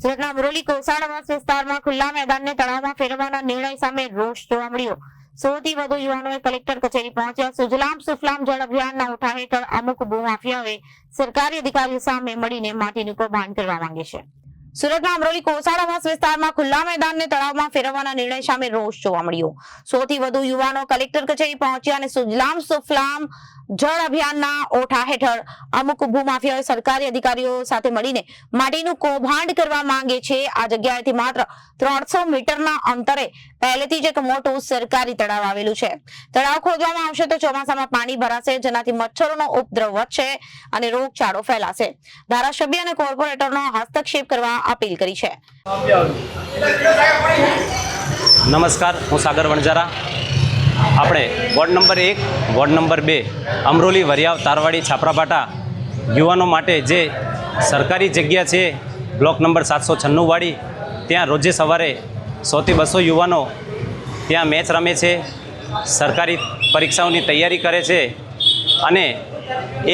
સુરતના અમરોલી કોસાડાવાસ વિસ્તારમાં ખુલ્લા મેદાનને તળાવમાં ફેરવવાના નિર્ણય સામે રોષ જોવા મળ્યો। 100 થી વધુ યુવાનોએ કલેક્ટર કચેરી પહોંચ્યા। સુજલામ સુફલામ જળ અભિયાનના ઓઠા હેઠળ અમુક ભૂમાફિયાઓએ સરકારી અધિકારીઓ સામે મળીને માટીનું કૌભાંડ કરવા માંગે છે। સુરતના અમરોલી કોસાડાવાસ વિસ્તારમાં ખુલ્લા મેદાનને તળાવમાં ફેરવવાના નિર્ણય સામે રોષ જોવા મળ્યો। 100 થી વધુ યુવાનો કલેક્ટર કચેરી પહોંચ્યા અને સુજલામ સુફલામ જળ અભિયાનના ઓઠા હેઠળ અમુક ભૂમાફિયાઓએ સરકારી અધિકારીઓ સાથે મળીને માટીનું કૌભાંડ કરવા માંગે છે। આ જગ્યાએથી માત્ર 300 મીટરના અંતરે પહેલેથી જ એક મોટું સરકારી તળાવ આવેલું છે। તળાવ ખોદવામાં આવશે તો ચોમાસામાં પાણી ભરાશે, જેનાથી મચ્છરોનો ઉપદ્રવ વધશે અને રોગચાળો ફેલાશે। ધારાસભ્ય અને કોર્પોરેટરનો હસ્તક્ષેપ કરવા અપીલ કરી છે। નમસ્કાર, હું સાગર વણજારા। આપણે ward number 1, ward number 2 Amroli, Variyav, Tarwadi, Chhaprabhatha યુવાનો માટે જે સરકારી જગ્યા છે બ્લોક નંબર 796 વાળી, ત્યાં રોજે સવારે 100 થી 200 યુવાનો ત્યાં મેચ રમે છે, સરકારી પરીક્ષાઓની તૈયારી કરે છે અને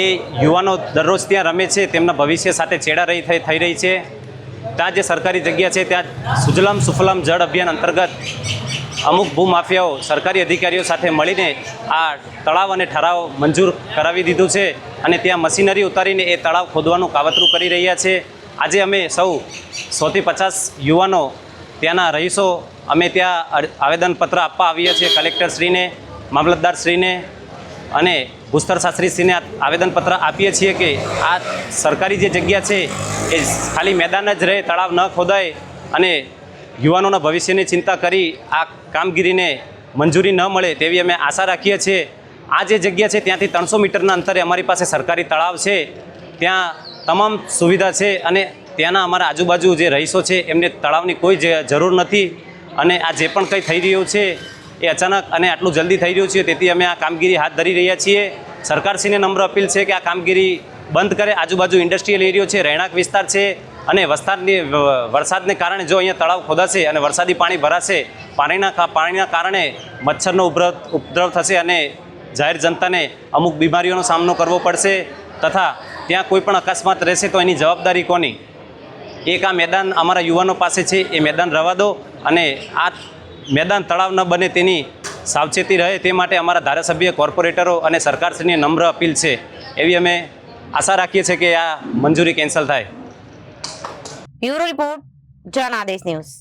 એ યુવાનો દરરોજ ત્યાં રમે છે, તેમના ભવિષ્ય સાથે ચેડાં થઈ રહી છે। ત્યાં જે સરકારી જગ્યા છે ત્યાં સુજલામ સુફલામ જળ અભિયાન અંતર્ગત અમુક ભૂમાફિયાઓ સરકારી અધિકારીઓ સાથે મળીને આ તળાવ અને ઠરાવ મંજૂર કરાવી દીધું છે અને ત્યાં મશીનરી ઉતારીને એ તળાવ ખોદવાનું કાવતરું કરી રહ્યા છે। આજે અમે સૌ 100 થી 50 યુવાનો ત્યાંના રહીશો અમે ત્યાં આવેદનપત્ર આપવા આવીએ છીએ કલેક્ટરશ્રીને, મામલતદારશ્રીને અને ભૂસ્તર શાસ્ત્રીશ્રીને આવેદનપત્ર આપીએ છીએ કે આ સરકારી જે જગ્યા છે એ ખાલી મેદાન જ રહે, તળાવ ન ખોદાય અને યુવાનોના ભવિષ્યની ચિંતા કરી આ કામગીરીને મંજૂરી ન મળે તેવી અમે આશા રાખીએ છીએ। આ જે જગ્યા છે ત્યાંથી 300 મીટરના અંતરે અમારી પાસે સરકારી તળાવ છે, ત્યાં તમામ સુવિધા છે અને ત્યાંના અમારા આજુબાજુ જે રહીશો છે એમને તળાવની કોઈ જરૂર નથી અને આ જે પણ કંઈ થઈ રહ્યું છે એ અચાનક અને આટલું જલ્દી થઈ રહ્યું છે, તેથી અમે આ કામગીરી હાથ ધરી રહ્યા છીએ। સરકારશ્રીને નમ્ર અપીલ છે કે આ કામગીરી બંધ કરે। આજુબાજુ ઇન્ડસ્ટ્રીયલ એરિયો છે, રહેણાંક વિસ્તાર છે અને વરસાદને કારણે જો અહીંયા તળાવ ખોદાશે અને વરસાદી પાણી ભરાશે, પાણીના કારણે મચ્છરનો ઉપદ્રવ થશે અને જાહેર જનતાને અમુક બીમારીઓનો સામનો કરવો પડશે તથા ત્યાં કોઈ પણ અકસ્માત રહેશે તો એની જવાબદારી કોની? એક આ મેદાન અમારા યુવાનો પાસે છે, એ મેદાન રહેવા દો અને આ મેદાન તળાવ ન બને તેની સાવચેતી રહે તે માટે અમારા ધારાસભ્ય, કોર્પોરેટરો અને સરકારશ્રીની નમ્ર અપીલ છે। એવી અમે આશા રાખીએ છીએ કે આ મંજૂરી કેન્સલ થાય। Bureau report, Janadesh news.